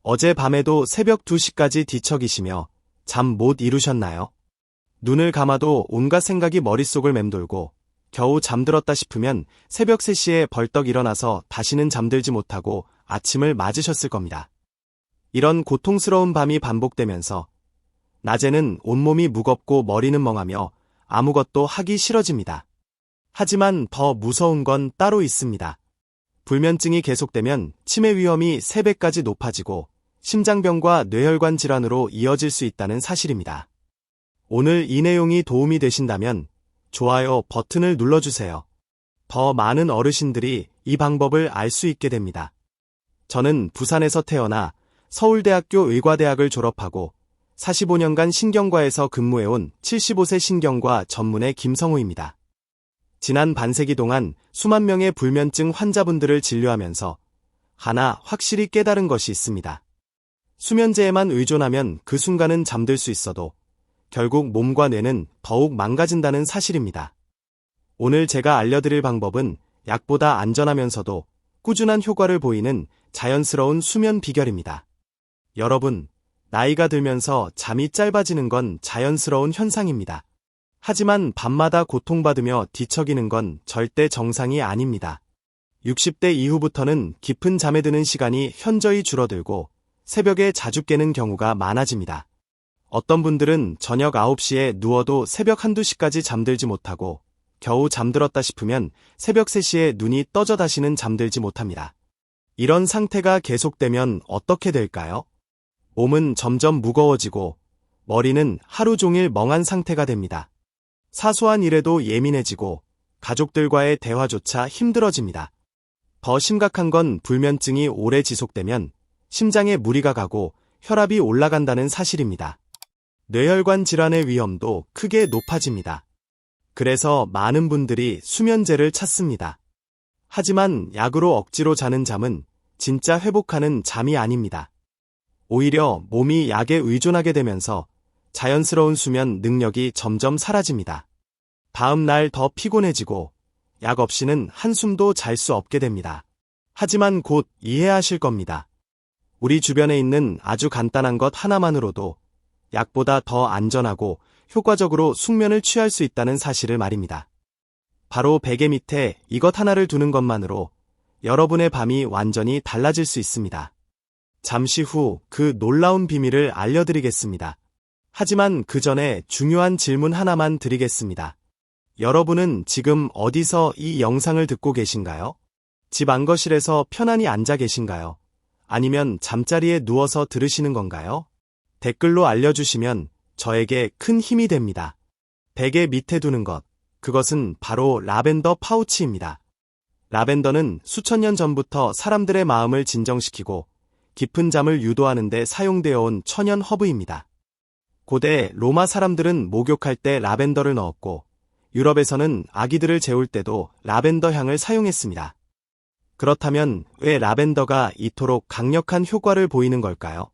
어젯밤에도 새벽 2시까지 뒤척이시며 잠 못 이루셨나요? 눈을 감아도 온갖 생각이 머릿속을 맴돌고 겨우 잠들었다 싶으면 새벽 3시에 벌떡 일어나서 다시는 잠들지 못하고 아침을 맞으셨을 겁니다. 이런 고통스러운 밤이 반복되면서 낮에는 온몸이 무겁고 머리는 멍하며 아무것도 하기 싫어집니다. 하지만 더 무서운 건 따로 있습니다. 불면증이 계속되면 치매 위험이 3배까지 높아지고 심장병과 뇌혈관 질환으로 이어질 수 있다는 사실입니다. 오늘 이 내용이 도움이 되신다면 좋아요 버튼을 눌러주세요. 더 많은 어르신들이 이 방법을 알 수 있게 됩니다. 저는 부산에서 태어나 서울대학교 의과대학을 졸업하고 45년간 신경과에서 근무해온 75세 신경과 전문의 김성우입니다. 지난 반세기 동안 수만 명의 불면증 환자분들을 진료하면서 하나 확실히 깨달은 것이 있습니다. 수면제에만 의존하면 그 순간은 잠들 수 있어도 결국 몸과 뇌는 더욱 망가진다는 사실입니다. 오늘 제가 알려드릴 방법은 약보다 안전하면서도 꾸준한 효과를 보이는 자연스러운 수면 비결입니다. 여러분, 나이가 들면서 잠이 짧아지는 건 자연스러운 현상입니다. 하지만 밤마다 고통받으며 뒤척이는 건 절대 정상이 아닙니다. 60대 이후부터는 깊은 잠에 드는 시간이 현저히 줄어들고 새벽에 자주 깨는 경우가 많아집니다. 어떤 분들은 저녁 9시에 누워도 새벽 1~2시까지 잠들지 못하고 겨우 잠들었다 싶으면 새벽 3시에 눈이 떠져 다시는 잠들지 못합니다. 이런 상태가 계속되면 어떻게 될까요? 몸은 점점 무거워지고 머리는 하루 종일 멍한 상태가 됩니다. 사소한 일에도 예민해지고 가족들과의 대화조차 힘들어집니다. 더 심각한 건 불면증이 오래 지속되면 심장에 무리가 가고 혈압이 올라간다는 사실입니다. 뇌혈관 질환의 위험도 크게 높아집니다. 그래서 많은 분들이 수면제를 찾습니다. 하지만 약으로 억지로 자는 잠은 진짜 회복하는 잠이 아닙니다. 오히려 몸이 약에 의존하게 되면서 자연스러운 수면 능력이 점점 사라집니다. 다음 날 더 피곤해지고 약 없이는 한숨도 잘 수 없게 됩니다. 하지만 곧 이해하실 겁니다. 우리 주변에 있는 아주 간단한 것 하나만으로도 약보다 더 안전하고 효과적으로 숙면을 취할 수 있다는 사실을 말입니다. 바로 베개 밑에 이것 하나를 두는 것만으로 여러분의 밤이 완전히 달라질 수 있습니다. 잠시 후 그 놀라운 비밀을 알려드리겠습니다. 하지만 그 전에 중요한 질문 하나만 드리겠습니다. 여러분은 지금 어디서 이 영상을 듣고 계신가요? 집 안거실에서 편안히 앉아 계신가요? 아니면 잠자리에 누워서 들으시는 건가요? 댓글로 알려주시면 저에게 큰 힘이 됩니다. 베개 밑에 두는 것, 그것은 바로 라벤더 파우치입니다. 라벤더는 수천 년 전부터 사람들의 마음을 진정시키고 깊은 잠을 유도하는 데 사용되어 온 천연 허브입니다. 고대 로마 사람들은 목욕할 때 라벤더를 넣었고 유럽에서는 아기들을 재울 때도 라벤더 향을 사용했습니다. 그렇다면 왜 라벤더가 이토록 강력한 효과를 보이는 걸까요?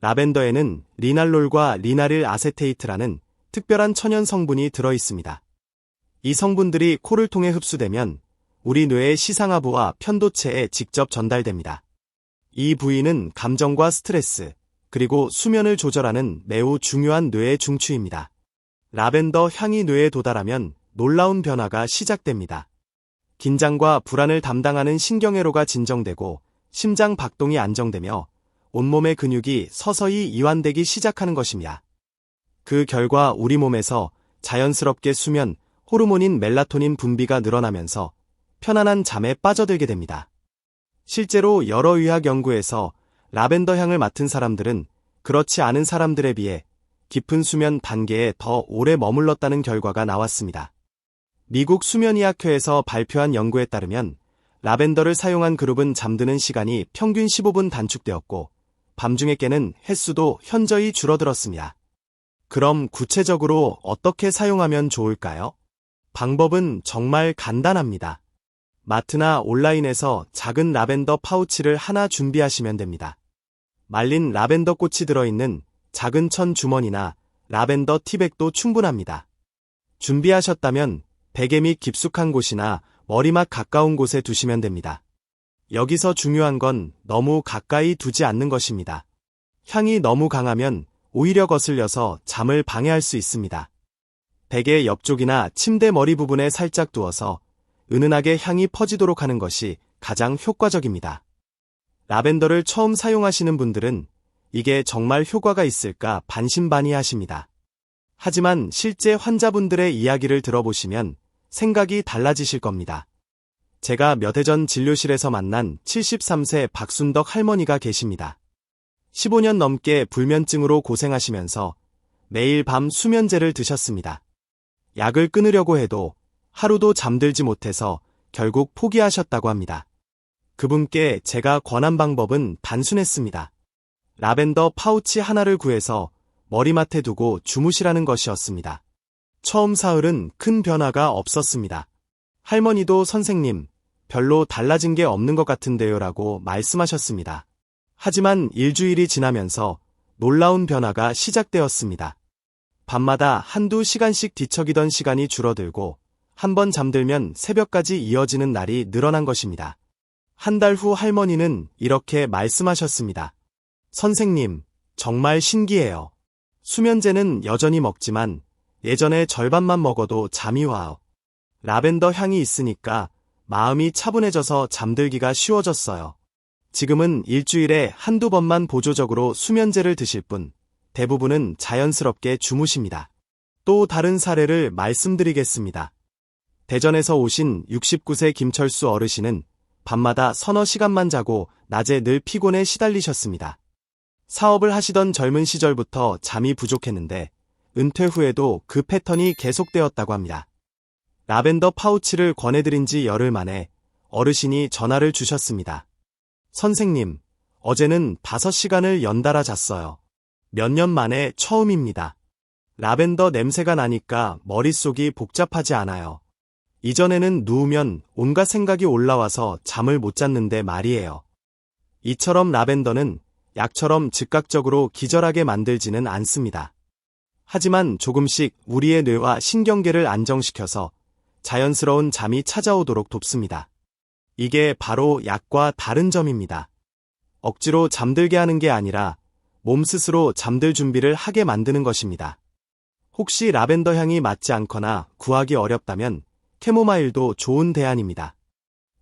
라벤더에는 리날롤과 리나릴 아세테이트라는 특별한 천연 성분이 들어 있습니다. 이 성분들이 코를 통해 흡수되면 우리 뇌의 시상하부와 편도체에 직접 전달됩니다. 이 부위는 감정과 스트레스, 그리고 수면을 조절하는 매우 중요한 뇌의 중추입니다. 라벤더 향이 뇌에 도달하면 놀라운 변화가 시작됩니다. 긴장과 불안을 담당하는 신경회로가 진정되고 심장 박동이 안정되며 온몸의 근육이 서서히 이완되기 시작하는 것입니다. 그 결과 우리 몸에서 자연스럽게 수면, 호르몬인 멜라토닌 분비가 늘어나면서 편안한 잠에 빠져들게 됩니다. 실제로 여러 의학 연구에서 라벤더 향을 맡은 사람들은 그렇지 않은 사람들에 비해 깊은 수면 단계에 더 오래 머물렀다는 결과가 나왔습니다. 미국 수면의학회에서 발표한 연구에 따르면 라벤더를 사용한 그룹은 잠드는 시간이 평균 15분 단축되었고 밤중에 깨는 횟수도 현저히 줄어들었습니다. 그럼 구체적으로 어떻게 사용하면 좋을까요? 방법은 정말 간단합니다. 마트나 온라인에서 작은 라벤더 파우치를 하나 준비하시면 됩니다. 말린 라벤더 꽃이 들어있는 작은 천 주머니나 라벤더 티백도 충분합니다. 준비하셨다면 베개 및 깊숙한 곳이나 머리맡 가까운 곳에 두시면 됩니다. 여기서 중요한 건 너무 가까이 두지 않는 것입니다. 향이 너무 강하면 오히려 거슬려서 잠을 방해할 수 있습니다. 베개 옆쪽이나 침대 머리 부분에 살짝 두어서 은은하게 향이 퍼지도록 하는 것이 가장 효과적입니다. 라벤더를 처음 사용하시는 분들은 이게 정말 효과가 있을까 반신반의하십니다. 하지만 실제 환자분들의 이야기를 들어보시면 생각이 달라지실 겁니다. 제가 몇 해 전 진료실에서 만난 73세 박순덕 할머니가 계십니다. 15년 넘게 불면증으로 고생하시면서 매일 밤 수면제를 드셨습니다. 약을 끊으려고 해도 하루도 잠들지 못해서 결국 포기하셨다고 합니다. 그분께 제가 권한 방법은 단순했습니다. 라벤더 파우치 하나를 구해서 머리맡에 두고 주무시라는 것이었습니다. 처음 사흘은 큰 변화가 없었습니다. 할머니도 선생님, 별로 달라진 게 없는 것 같은데요 라고 말씀하셨습니다. 하지만 일주일이 지나면서 놀라운 변화가 시작되었습니다. 밤마다 한두 시간씩 뒤척이던 시간이 줄어들고 한번 잠들면 새벽까지 이어지는 날이 늘어난 것입니다. 한 달 후 할머니는 이렇게 말씀하셨습니다. 선생님, 정말 신기해요. 수면제는 여전히 먹지만 예전에 절반만 먹어도 잠이 와요. 라벤더 향이 있으니까 마음이 차분해져서 잠들기가 쉬워졌어요. 지금은 일주일에 한두 번만 보조적으로 수면제를 드실 뿐 대부분은 자연스럽게 주무십니다. 또 다른 사례를 말씀드리겠습니다. 대전에서 오신 69세 김철수 어르신은 밤마다 서너 시간만 자고 낮에 늘 피곤에 시달리셨습니다. 사업을 하시던 젊은 시절부터 잠이 부족했는데 은퇴 후에도 그 패턴이 계속되었다고 합니다. 라벤더 파우치를 권해드린 지 열흘 만에 어르신이 전화를 주셨습니다. 선생님, 어제는 5시간을 연달아 잤어요. 몇 년 만에 처음입니다. 라벤더 냄새가 나니까 머릿속이 복잡하지 않아요. 이전에는 누우면 온갖 생각이 올라와서 잠을 못 잤는데 말이에요. 이처럼 라벤더는 약처럼 즉각적으로 기절하게 만들지는 않습니다. 하지만 조금씩 우리의 뇌와 신경계를 안정시켜서 자연스러운 잠이 찾아오도록 돕습니다. 이게 바로 약과 다른 점입니다. 억지로 잠들게 하는 게 아니라 몸 스스로 잠들 준비를 하게 만드는 것입니다. 혹시 라벤더 향이 맞지 않거나 구하기 어렵다면 캐모마일도 좋은 대안입니다.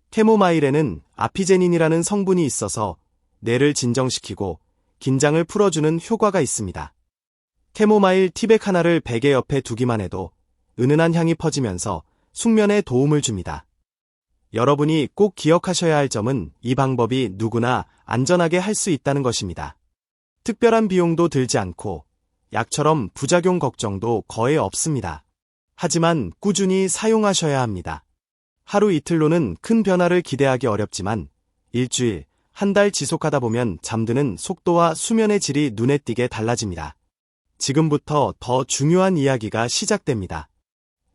캐모마일에는 아피제닌이라는 성분이 있어서 뇌를 진정시키고 긴장을 풀어주는 효과가 있습니다. 캐모마일 티백 하나를 베개 옆에 두기만 해도 은은한 향이 퍼지면서 숙면에 도움을 줍니다. 여러분이 꼭 기억하셔야 할 점은 이 방법이 누구나 안전하게 할 수 있다는 것입니다. 특별한 비용도 들지 않고 약처럼 부작용 걱정도 거의 없습니다. 하지만 꾸준히 사용하셔야 합니다. 하루 이틀로는 큰 변화를 기대하기 어렵지만 일주일, 한 달 지속하다 보면 잠드는 속도와 수면의 질이 눈에 띄게 달라집니다. 지금부터 더 중요한 이야기가 시작됩니다.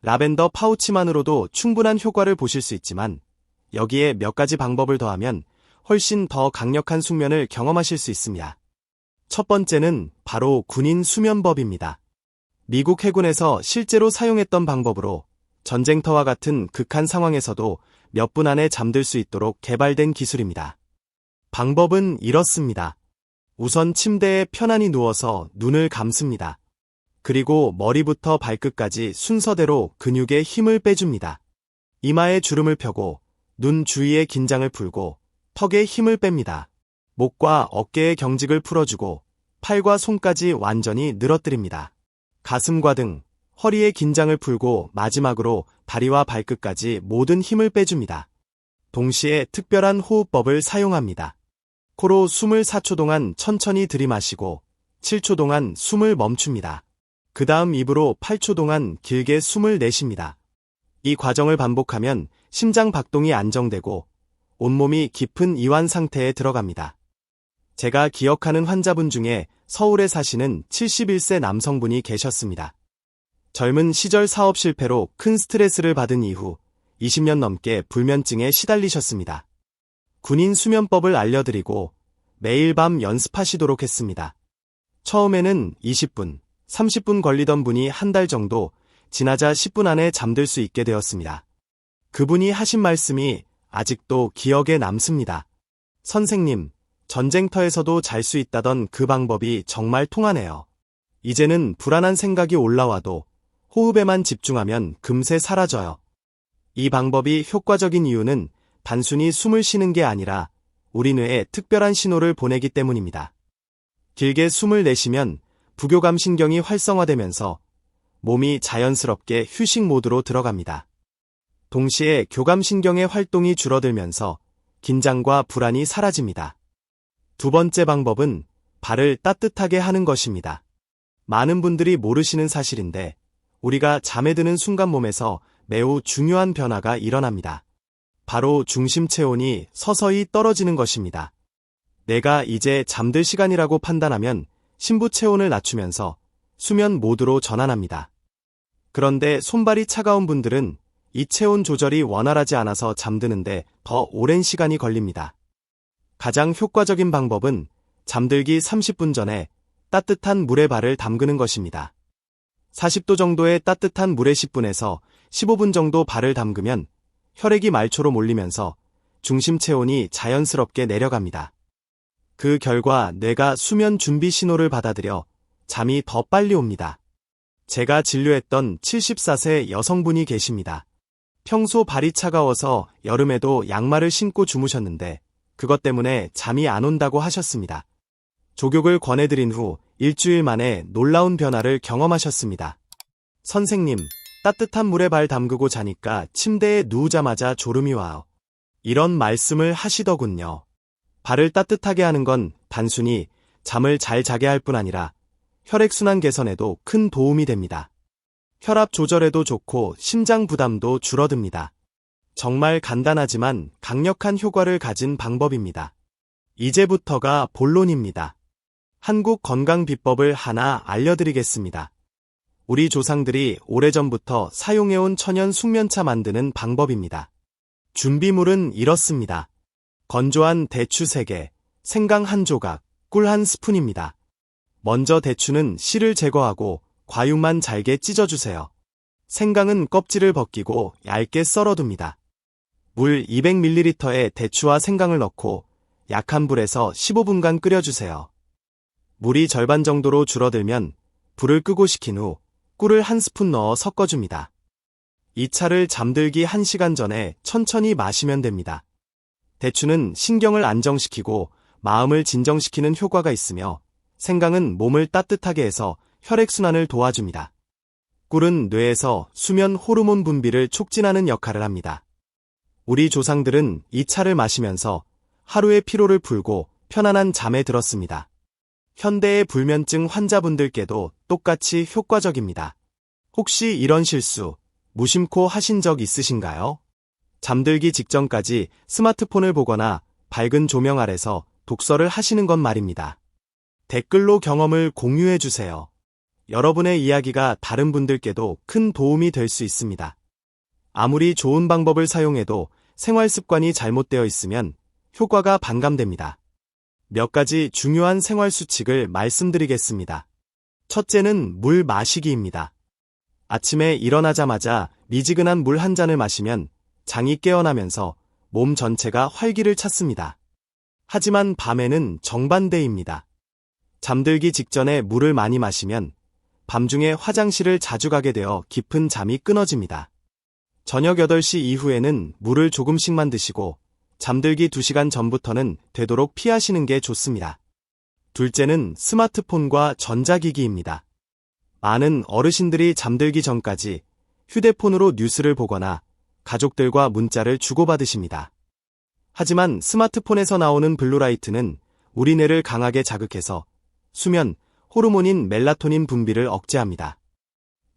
라벤더 파우치만으로도 충분한 효과를 보실 수 있지만 여기에 몇 가지 방법을 더하면 훨씬 더 강력한 숙면을 경험하실 수 있습니다. 첫 번째는 바로 군인 수면법입니다. 미국 해군에서 실제로 사용했던 방법으로 전쟁터와 같은 극한 상황에서도 몇 분 안에 잠들 수 있도록 개발된 기술입니다. 방법은 이렇습니다. 우선 침대에 편안히 누워서 눈을 감습니다. 그리고 머리부터 발끝까지 순서대로 근육에 힘을 빼줍니다. 이마에 주름을 펴고 눈 주위의 긴장을 풀고 턱에 힘을 뺍니다. 목과 어깨의 경직을 풀어주고 팔과 손까지 완전히 늘어뜨립니다. 가슴과 등, 허리의 긴장을 풀고 마지막으로 다리와 발끝까지 모든 힘을 빼줍니다. 동시에 특별한 호흡법을 사용합니다. 코로 숨을 4초 동안 천천히 들이마시고 7초 동안 숨을 멈춥니다. 그 다음 입으로 8초 동안 길게 숨을 내쉽니다. 이 과정을 반복하면 심장 박동이 안정되고 온몸이 깊은 이완 상태에 들어갑니다. 제가 기억하는 환자분 중에 서울에 사시는 71세 남성분이 계셨습니다. 젊은 시절 사업 실패로 큰 스트레스를 받은 이후 20년 넘게 불면증에 시달리셨습니다. 군인 수면법을 알려드리고 매일 밤 연습하시도록 했습니다. 처음에는 20분, 30분 걸리던 분이 한 달 정도 지나자 10분 안에 잠들 수 있게 되었습니다. 그분이 하신 말씀이 아직도 기억에 남습니다. 선생님, 전쟁터에서도 잘 수 있다던 그 방법이 정말 통하네요. 이제는 불안한 생각이 올라와도 호흡에만 집중하면 금세 사라져요. 이 방법이 효과적인 이유는 단순히 숨을 쉬는 게 아니라 우리 뇌에 특별한 신호를 보내기 때문입니다. 길게 숨을 내쉬면 부교감신경이 활성화되면서 몸이 자연스럽게 휴식 모드로 들어갑니다. 동시에 교감신경의 활동이 줄어들면서 긴장과 불안이 사라집니다. 두 번째 방법은 발을 따뜻하게 하는 것입니다. 많은 분들이 모르시는 사실인데 우리가 잠에 드는 순간 몸에서 매우 중요한 변화가 일어납니다. 바로 중심 체온이 서서히 떨어지는 것입니다. 내가 이제 잠들 시간이라고 판단하면 심부 체온을 낮추면서 수면 모드로 전환합니다. 그런데 손발이 차가운 분들은 이 체온 조절이 원활하지 않아서 잠드는데 더 오랜 시간이 걸립니다. 가장 효과적인 방법은 잠들기 30분 전에 따뜻한 물에 발을 담그는 것입니다. 40도 정도의 따뜻한 물에 10분에서 15분 정도 발을 담그면 혈액이 말초로 몰리면서 중심 체온이 자연스럽게 내려갑니다. 그 결과 뇌가 수면 준비 신호를 받아들여 잠이 더 빨리 옵니다. 제가 진료했던 74세 여성분이 계십니다. 평소 발이 차가워서 여름에도 양말을 신고 주무셨는데 그것 때문에 잠이 안 온다고 하셨습니다. 족욕을 권해드린 후 일주일 만에 놀라운 변화를 경험하셨습니다. 선생님, 따뜻한 물에 발 담그고 자니까 침대에 누우자마자 졸음이 와요. 이런 말씀을 하시더군요. 발을 따뜻하게 하는 건 단순히 잠을 잘 자게 할 뿐 아니라 혈액순환 개선에도 큰 도움이 됩니다. 혈압 조절에도 좋고 심장 부담도 줄어듭니다. 정말 간단하지만 강력한 효과를 가진 방법입니다. 이제부터가 본론입니다. 한국 건강 비법을 하나 알려드리겠습니다. 우리 조상들이 오래전부터 사용해온 천연 숙면차 만드는 방법입니다. 준비물은 이렇습니다. 건조한 대추 3개, 생강 1조각, 꿀 1스푼입니다. 먼저 대추는 씨를 제거하고 과육만 잘게 찢어주세요. 생강은 껍질을 벗기고 얇게 썰어둡니다. 물 200ml에 대추와 생강을 넣고 약한 불에서 15분간 끓여주세요. 물이 절반 정도로 줄어들면 불을 끄고 식힌 후 꿀을 1스푼 넣어 섞어줍니다. 이 차를 잠들기 1시간 전에 천천히 마시면 됩니다. 대추는 신경을 안정시키고 마음을 진정시키는 효과가 있으며 생강은 몸을 따뜻하게 해서 혈액순환을 도와줍니다. 꿀은 뇌에서 수면 호르몬 분비를 촉진하는 역할을 합니다. 우리 조상들은 이 차를 마시면서 하루의 피로를 풀고 편안한 잠에 들었습니다. 현대의 불면증 환자분들께도 똑같이 효과적입니다. 혹시 이런 실수, 무심코 하신 적 있으신가요? 잠들기 직전까지 스마트폰을 보거나 밝은 조명 아래서 독서를 하시는 건 말입니다. 댓글로 경험을 공유해주세요. 여러분의 이야기가 다른 분들께도 큰 도움이 될 수 있습니다. 아무리 좋은 방법을 사용해도 생활 습관이 잘못되어 있으면 효과가 반감됩니다. 몇 가지 중요한 생활 수칙을 말씀드리겠습니다. 첫째는 물 마시기입니다. 아침에 일어나자마자 미지근한 물 한 잔을 마시면 장이 깨어나면서 몸 전체가 활기를 찾습니다. 하지만 밤에는 정반대입니다. 잠들기 직전에 물을 많이 마시면 밤중에 화장실을 자주 가게 되어 깊은 잠이 끊어집니다. 저녁 8시 이후에는 물을 조금씩만 드시고 잠들기 2시간 전부터는 되도록 피하시는 게 좋습니다. 둘째는 스마트폰과 전자기기입니다. 많은 어르신들이 잠들기 전까지 휴대폰으로 뉴스를 보거나 가족들과 문자를 주고받으십니다. 하지만 스마트폰에서 나오는 블루라이트는 우리 뇌를 강하게 자극해서 수면 호르몬인 멜라토닌 분비를 억제합니다.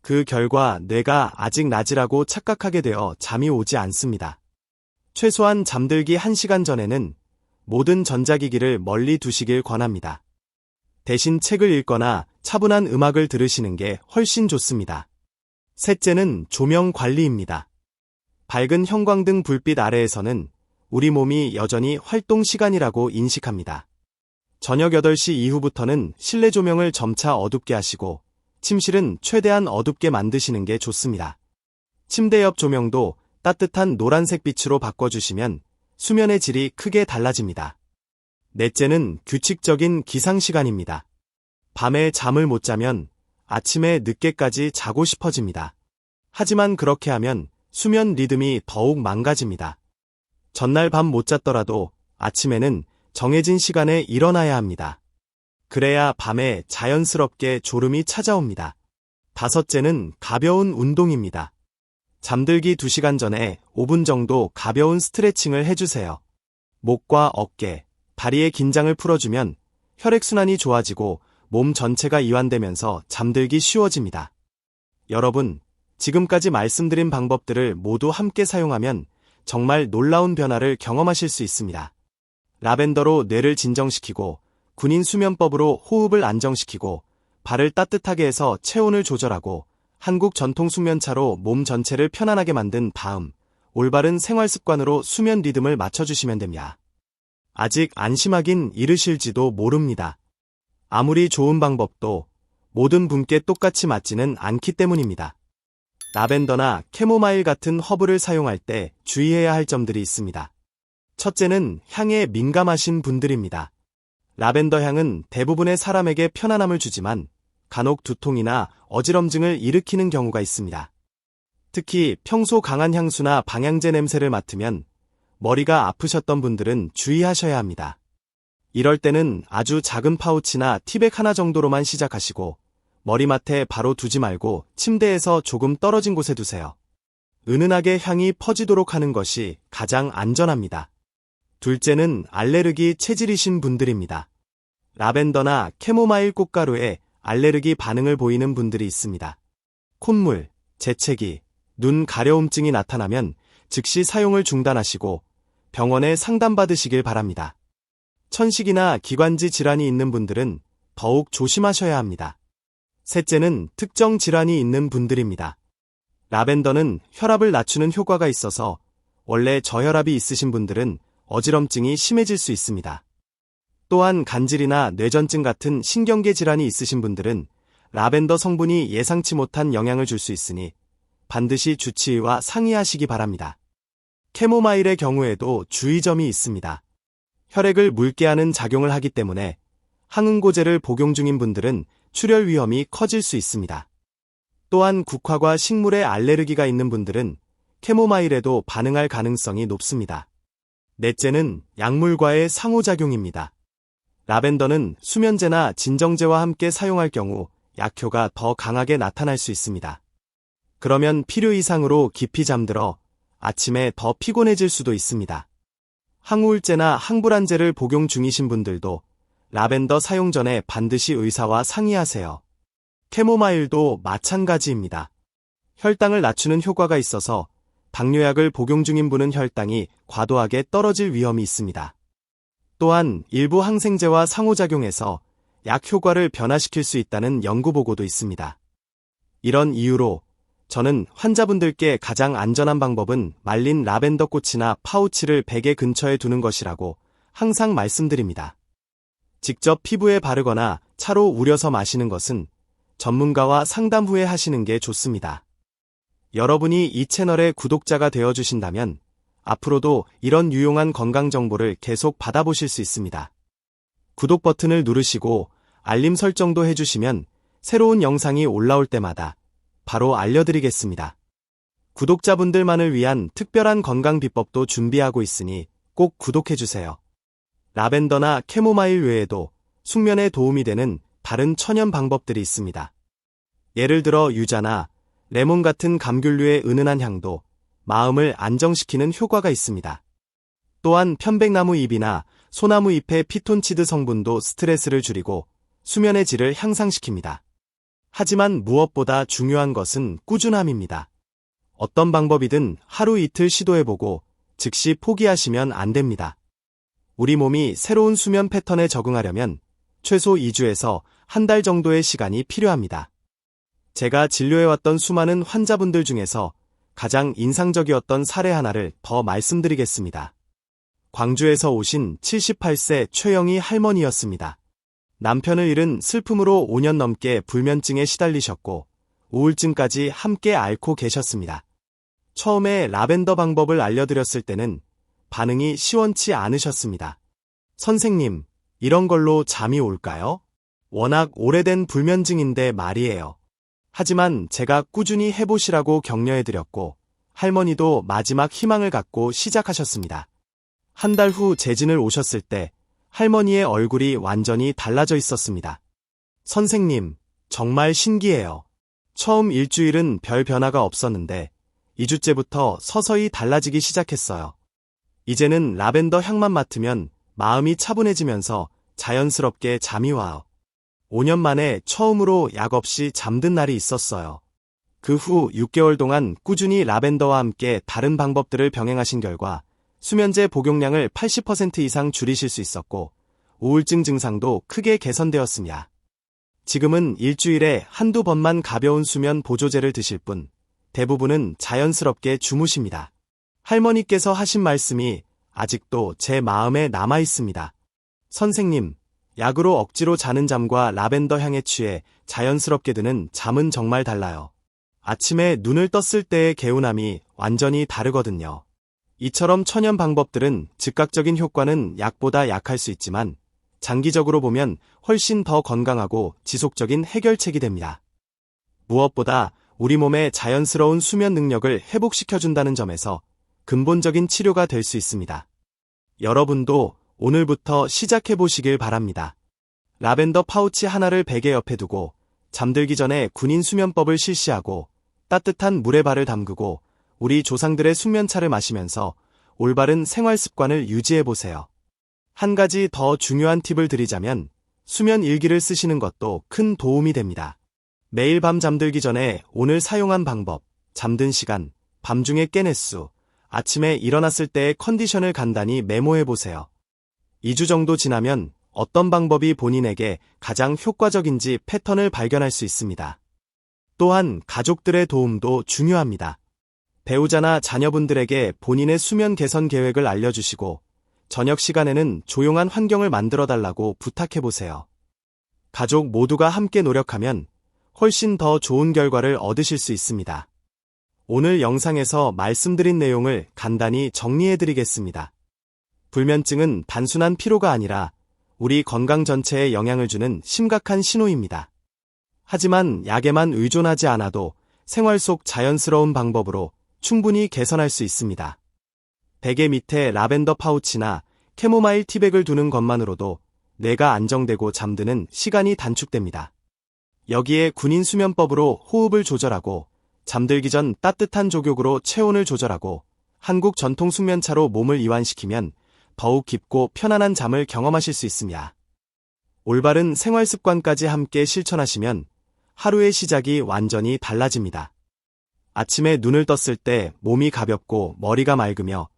그 결과 뇌가 아직 낮이라고 착각하게 되어 잠이 오지 않습니다. 최소한 잠들기 1시간 전에는 모든 전자기기를 멀리 두시길 권합니다. 대신 책을 읽거나 차분한 음악을 들으시는 게 훨씬 좋습니다. 셋째는 조명 관리입니다. 밝은 형광등 불빛 아래에서는 우리 몸이 여전히 활동 시간이라고 인식합니다. 저녁 8시 이후부터는 실내 조명을 점차 어둡게 하시고 침실은 최대한 어둡게 만드시는 게 좋습니다. 침대 옆 조명도 따뜻한 노란색 빛으로 바꿔주시면 수면의 질이 크게 달라집니다. 넷째는 규칙적인 기상시간입니다. 밤에 잠을 못 자면 아침에 늦게까지 자고 싶어집니다. 하지만 그렇게 하면 수면 리듬이 더욱 망가집니다. 전날 밤 못 잤더라도 아침에는 정해진 시간에 일어나야 합니다. 그래야 밤에 자연스럽게 졸음이 찾아옵니다. 다섯째는 가벼운 운동입니다. 잠들기 2시간 전에 5분 정도 가벼운 스트레칭을 해주세요. 목과 어깨, 다리의 긴장을 풀어주면 혈액순환이 좋아지고 몸 전체가 이완되면서 잠들기 쉬워집니다. 여러분, 지금까지 말씀드린 방법들을 모두 함께 사용하면 정말 놀라운 변화를 경험하실 수 있습니다. 라벤더로 뇌를 진정시키고 군인 수면법으로 호흡을 안정시키고 발을 따뜻하게 해서 체온을 조절하고 한국 전통 숙면차로 몸 전체를 편안하게 만든 다음 올바른 생활 습관으로 수면 리듬을 맞춰주시면 됩니다. 아직 안심하긴 이르실지도 모릅니다. 아무리 좋은 방법도 모든 분께 똑같이 맞지는 않기 때문입니다. 라벤더나 캐모마일 같은 허브를 사용할 때 주의해야 할 점들이 있습니다. 첫째는 향에 민감하신 분들입니다. 라벤더 향은 대부분의 사람에게 편안함을 주지만 간혹 두통이나 어지럼증을 일으키는 경우가 있습니다. 특히 평소 강한 향수나 방향제 냄새를 맡으면 머리가 아프셨던 분들은 주의하셔야 합니다. 이럴 때는 아주 작은 파우치나 티백 하나 정도로만 시작하시고 머리맡에 바로 두지 말고 침대에서 조금 떨어진 곳에 두세요. 은은하게 향이 퍼지도록 하는 것이 가장 안전합니다. 둘째는 알레르기 체질이신 분들입니다. 라벤더나 캐모마일 꽃가루에 알레르기 반응을 보이는 분들이 있습니다. 콧물, 재채기, 눈 가려움증이 나타나면 즉시 사용을 중단하시고 병원에 상담받으시길 바랍니다. 천식이나 기관지 질환이 있는 분들은 더욱 조심하셔야 합니다. 셋째는 특정 질환이 있는 분들입니다. 라벤더는 혈압을 낮추는 효과가 있어서 원래 저혈압이 있으신 분들은 어지럼증이 심해질 수 있습니다. 또한 간질이나 뇌전증 같은 신경계 질환이 있으신 분들은 라벤더 성분이 예상치 못한 영향을 줄 수 있으니 반드시 주치의와 상의하시기 바랍니다. 캐모마일의 경우에도 주의점이 있습니다. 혈액을 묽게 하는 작용을 하기 때문에 항응고제를 복용 중인 분들은 출혈 위험이 커질 수 있습니다. 또한 국화과 식물에 알레르기가 있는 분들은 캐모마일에도 반응할 가능성이 높습니다. 넷째는 약물과의 상호작용입니다. 라벤더는 수면제나 진정제와 함께 사용할 경우 약효가 더 강하게 나타날 수 있습니다. 그러면 필요 이상으로 깊이 잠들어 아침에 더 피곤해질 수도 있습니다. 항우울제나 항불안제를 복용 중이신 분들도 라벤더 사용 전에 반드시 의사와 상의하세요. 캐모마일도 마찬가지입니다. 혈당을 낮추는 효과가 있어서 당뇨약을 복용 중인 분은 혈당이 과도하게 떨어질 위험이 있습니다. 또한 일부 항생제와 상호작용해서 약 효과를 변화시킬 수 있다는 연구 보고도 있습니다. 이런 이유로 저는 환자분들께 가장 안전한 방법은 말린 라벤더 꽃이나 파우치를 베개 근처에 두는 것이라고 항상 말씀드립니다. 직접 피부에 바르거나 차로 우려서 마시는 것은 전문가와 상담 후에 하시는 게 좋습니다. 여러분이 이 채널의 구독자가 되어주신다면 앞으로도 이런 유용한 건강 정보를 계속 받아보실 수 있습니다. 구독 버튼을 누르시고 알림 설정도 해주시면 새로운 영상이 올라올 때마다 바로 알려드리겠습니다. 구독자분들만을 위한 특별한 건강 비법도 준비하고 있으니 꼭 구독해주세요. 라벤더나 캐모마일 외에도 숙면에 도움이 되는 다른 천연 방법들이 있습니다. 예를 들어 유자나 레몬 같은 감귤류의 은은한 향도 마음을 안정시키는 효과가 있습니다. 또한 편백나무 잎이나 소나무 잎의 피톤치드 성분도 스트레스를 줄이고 수면의 질을 향상시킵니다. 하지만 무엇보다 중요한 것은 꾸준함입니다. 어떤 방법이든 하루 이틀 시도해보고 즉시 포기하시면 안 됩니다. 우리 몸이 새로운 수면 패턴에 적응하려면 최소 2주에서 한 달 정도의 시간이 필요합니다. 제가 진료해왔던 수많은 환자분들 중에서 가장 인상적이었던 사례 하나를 더 말씀드리겠습니다. 광주에서 오신 78세 최영희 할머니였습니다. 남편을 잃은 슬픔으로 5년 넘게 불면증에 시달리셨고 우울증까지 함께 앓고 계셨습니다. 처음에 라벤더 방법을 알려드렸을 때는 반응이 시원치 않으셨습니다. 선생님, 이런 걸로 잠이 올까요? 워낙 오래된 불면증인데 말이에요. 하지만 제가 꾸준히 해보시라고 격려해드렸고, 할머니도 마지막 희망을 갖고 시작하셨습니다. 한 달 후 재진을 오셨을 때 할머니의 얼굴이 완전히 달라져 있었습니다. 선생님, 정말 신기해요. 처음 일주일은 별 변화가 없었는데 2주째부터 서서히 달라지기 시작했어요. 이제는 라벤더 향만 맡으면 마음이 차분해지면서 자연스럽게 잠이 와요. 5년 만에 처음으로 약 없이 잠든 날이 있었어요. 그 후 6개월 동안 꾸준히 라벤더와 함께 다른 방법들을 병행하신 결과 수면제 복용량을 80% 이상 줄이실 수 있었고 우울증 증상도 크게 개선되었습니다. 지금은 일주일에 한두 번만 가벼운 수면 보조제를 드실 뿐 대부분은 자연스럽게 주무십니다. 할머니께서 하신 말씀이 아직도 제 마음에 남아 있습니다. 선생님, 약으로 억지로 자는 잠과 라벤더 향에 취해 자연스럽게 드는 잠은 정말 달라요. 아침에 눈을 떴을 때의 개운함이 완전히 다르거든요. 이처럼 천연 방법들은 즉각적인 효과는 약보다 약할 수 있지만 장기적으로 보면 훨씬 더 건강하고 지속적인 해결책이 됩니다. 무엇보다 우리 몸의 자연스러운 수면 능력을 회복시켜준다는 점에서 근본적인 치료가 될 수 있습니다. 여러분도 오늘부터 시작해보시길 바랍니다. 라벤더 파우치 하나를 베개 옆에 두고 잠들기 전에 군인 수면법을 실시하고 따뜻한 물에 발을 담그고 우리 조상들의 숙면차를 마시면서 올바른 생활 습관을 유지해보세요. 한 가지 더 중요한 팁을 드리자면 수면 일기를 쓰시는 것도 큰 도움이 됩니다. 매일 밤 잠들기 전에 오늘 사용한 방법, 잠든 시간, 밤중에 깬 횟수, 아침에 일어났을 때의 컨디션을 간단히 메모해보세요. 2주 정도 지나면 어떤 방법이 본인에게 가장 효과적인지 패턴을 발견할 수 있습니다. 또한 가족들의 도움도 중요합니다. 배우자나 자녀분들에게 본인의 수면 개선 계획을 알려주시고 저녁 시간에는 조용한 환경을 만들어달라고 부탁해보세요. 가족 모두가 함께 노력하면 훨씬 더 좋은 결과를 얻으실 수 있습니다. 오늘 영상에서 말씀드린 내용을 간단히 정리해드리겠습니다. 불면증은 단순한 피로가 아니라 우리 건강 전체에 영향을 주는 심각한 신호입니다. 하지만 약에만 의존하지 않아도 생활 속 자연스러운 방법으로 충분히 개선할 수 있습니다. 베개 밑에 라벤더 파우치나 캐모마일 티백을 두는 것만으로도 뇌가 안정되고 잠드는 시간이 단축됩니다. 여기에 군인 수면법으로 호흡을 조절하고 잠들기 전 따뜻한 족욕으로 체온을 조절하고 한국 전통 숙면차로 몸을 이완시키면 더욱 깊고 편안한 잠을 경험하실 수 있습니다. 올바른 생활 습관까지 함께 실천하시면 하루의 시작이 완전히 달라집니다. 아침에 눈을 떴을 때 몸이 가볍고 머리가 맑으며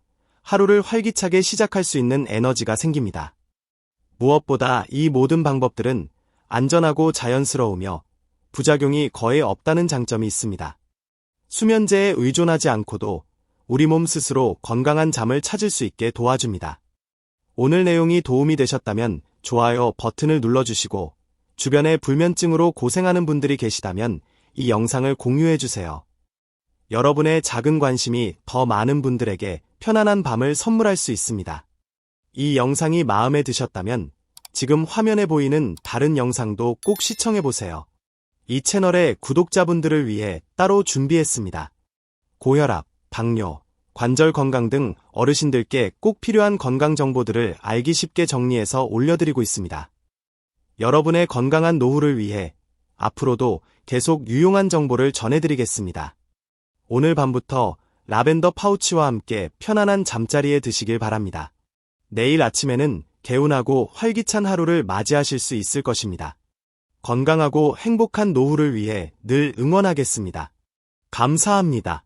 하루를 활기차게 시작할 수 있는 에너지가 생깁니다. 무엇보다 이 모든 방법들은 안전하고 자연스러우며 부작용이 거의 없다는 장점이 있습니다. 수면제에 의존하지 않고도 우리 몸 스스로 건강한 잠을 찾을 수 있게 도와줍니다. 오늘 내용이 도움이 되셨다면 좋아요 버튼을 눌러주시고 주변에 불면증으로 고생하는 분들이 계시다면 이 영상을 공유해주세요. 여러분의 작은 관심이 더 많은 분들에게 편안한 밤을 선물할 수 있습니다. 이 영상이 마음에 드셨다면 지금 화면에 보이는 다른 영상도 꼭 시청해보세요. 이 채널의 구독자분들을 위해 따로 준비했습니다. 고혈압, 당뇨, 관절 건강 등 어르신들께 꼭 필요한 건강 정보들을 알기 쉽게 정리해서 올려드리고 있습니다. 여러분의 건강한 노후를 위해 앞으로도 계속 유용한 정보를 전해드리겠습니다. 오늘 밤부터 라벤더 파우치와 함께 편안한 잠자리에 드시길 바랍니다. 내일 아침에는 개운하고 활기찬 하루를 맞이하실 수 있을 것입니다. 건강하고 행복한 노후를 위해 늘 응원하겠습니다. 감사합니다.